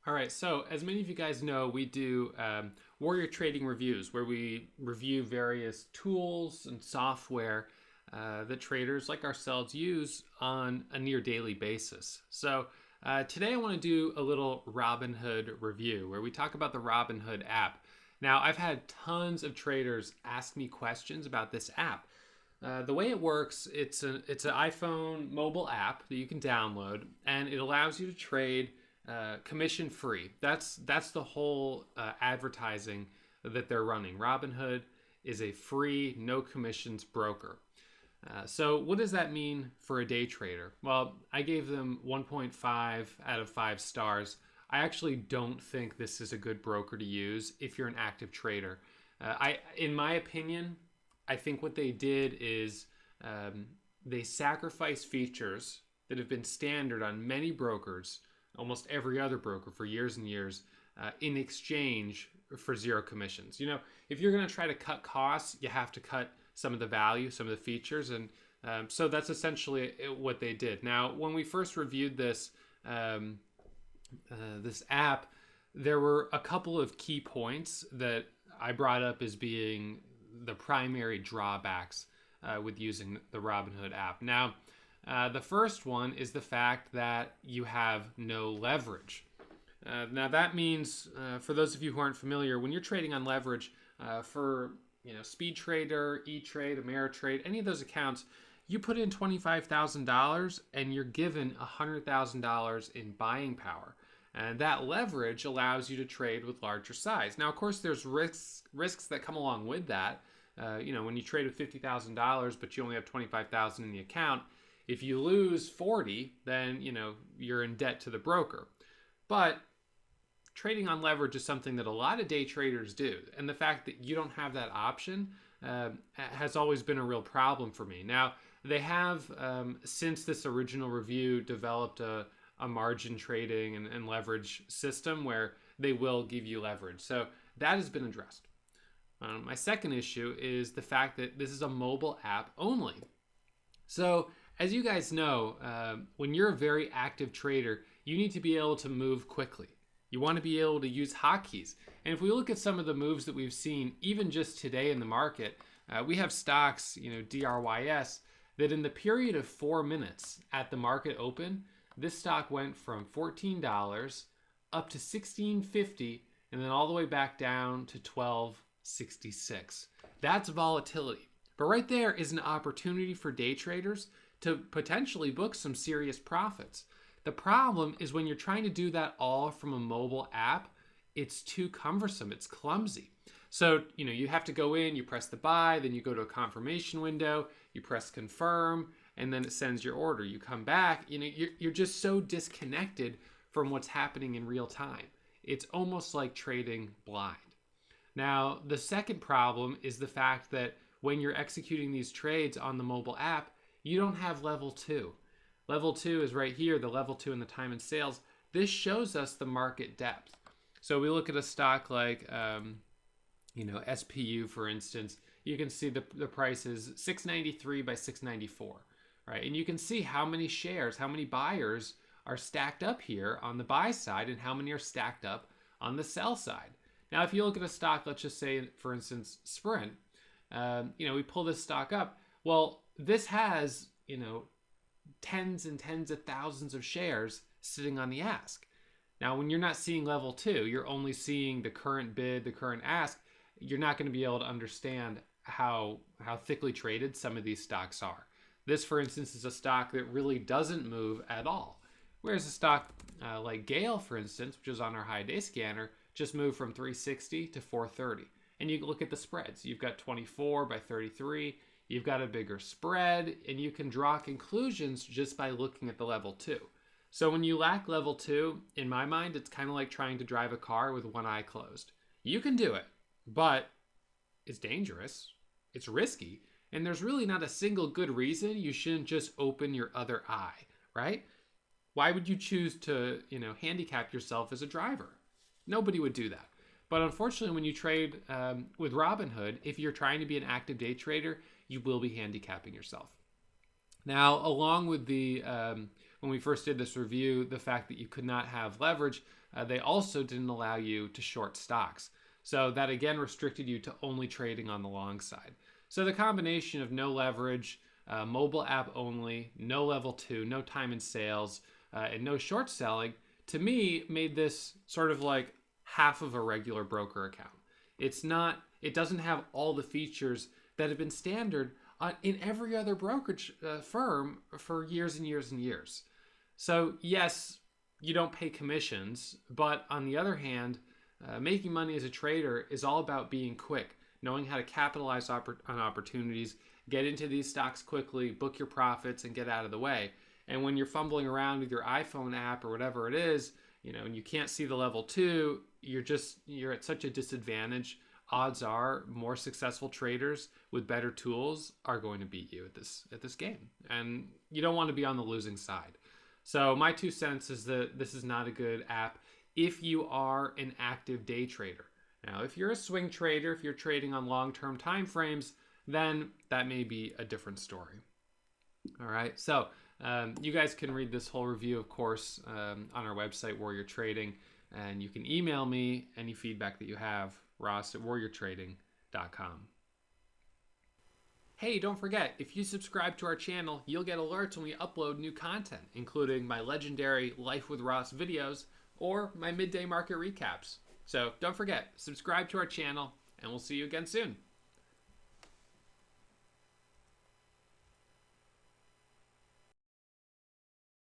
All right, so as many of you guys know, we do warrior trading reviews where we review various tools and software that traders like ourselves use on a near daily basis. So today I want to do a little Robinhood review where we talk about the Robinhood app. Now, I've had tons of traders ask me questions about this app. The way it works, it's an iPhone mobile app that you can download, and it allows you to trade commission free. That's the whole advertising that they're running. Robinhood is a free, no commissions broker. So what does that mean for a day trader? Well, I gave them 1.5 out of 5 stars. I actually don't think this is a good broker to use if you're an active trader. In my opinion, I think what they did is they sacrificed features that have been standard on many brokers, almost every other broker for years and years, in exchange for zero commissions. You know, if you're going to try to cut costs, you have to cut some of the value, some of the features, and so that's essentially what they did. Now, when we first reviewed this this app, there were a couple of key points that I brought up as being the primary drawbacks with using the Robinhood app. Now, the first one is the fact that you have no leverage. Now that means, for those of you who aren't familiar, when you're trading on leverage for Speed Trader, E-Trade, Ameritrade, any of those accounts, you put in $25,000 and you're given $100,000 in buying power. And that leverage allows you to trade with larger size. Now, of course, there's risks that come along with that. When you trade with $50,000, but you only have $25,000 in the account, if you lose 40, then you're in debt to the broker. But trading on leverage is something that a lot of day traders do, and the fact that you don't have that option has always been a real problem for me. Now, they have since this original review developed a margin trading and leverage system where they will give you leverage, so that has been addressed. My second issue is the fact that this is a mobile app only. So as you guys know, when you're a very active trader, you need to be able to move quickly. You want to be able to use hotkeys. And if we look at some of the moves that we've seen, even just today in the market, we have stocks, DRYS, that in the period of 4 minutes at the market open, this stock went from $14 up to $16.50 and then all the way back down to $12.66. That's volatility. But right there is an opportunity for day traders to potentially book some serious profits. The problem is when you're trying to do that all from a mobile app, it's too cumbersome, it's clumsy. So, you have to go in, you press the buy, then you go to a confirmation window, you press confirm, and then it sends your order. You come back, you're just so disconnected from what's happening in real time. It's almost like trading blind. Now, the second problem is the fact that when you're executing these trades on the mobile app, you don't have level 2. Level 2 is right here, the level 2 in the time and sales. This shows us the market depth. So we look at a stock like, SPU, for instance. You can see the price is 693 by 694, right? And you can see how many shares, how many buyers are stacked up here on the buy side and how many are stacked up on the sell side. Now, if you look at a stock, let's just say, for instance, Sprint, we pull this stock up. Well, this has, tens and tens of thousands of shares sitting on the ask. Now, when you're not seeing level 2, you're only seeing the current bid, the current ask, you're not going to be able to understand how thickly traded some of these stocks are. This, for instance, is a stock that really doesn't move at all. Whereas a stock like Gale, for instance, which is on our high day scanner, just moved from 360 to 430. And you look at the spreads. You've got 24 by 33. You've got a bigger spread, and you can draw conclusions just by looking at the level 2. So when you lack level 2, in my mind, it's kind of like trying to drive a car with one eye closed. You can do it, but it's dangerous, it's risky, and there's really not a single good reason you shouldn't just open your other eye, right? Why would you choose to, handicap yourself as a driver? Nobody would do that. But unfortunately, when you trade with Robinhood, if you're trying to be an active day trader, you will be handicapping yourself. Now, along with the when we first did this review, the fact that you could not have leverage, they also didn't allow you to short stocks. So that again restricted you to only trading on the long side. So the combination of no leverage, mobile app only, no level 2, no time in sales, and no short selling, to me made this sort of like half of a regular broker account. It doesn't have all the features that have been standard in every other brokerage firm for years and years and years. So yes, you don't pay commissions, but on the other hand, making money as a trader is all about being quick, knowing how to capitalize on opportunities, get into these stocks quickly, book your profits, and get out of the way. And when you're fumbling around with your iPhone app or whatever it is, and you can't see the level 2, you're at such a disadvantage. Odds are more successful traders with better tools are going to beat you at this game, and you don't want to be on the losing side. So my 2 cents is that this is not a good app if you are an active day trader. Now, if you're a swing trader, if you're trading on long-term time frames, then that may be a different story. All right, so you guys can read this whole review, of course, on our website, Warrior Trading, and you can email me any feedback that you have, ross@warriortrading.com. Hey, don't forget, if you subscribe to our channel, you'll get alerts when we upload new content, including my legendary Life with Ross videos or my midday market recaps. So don't forget, subscribe to our channel, and we'll see you again soon.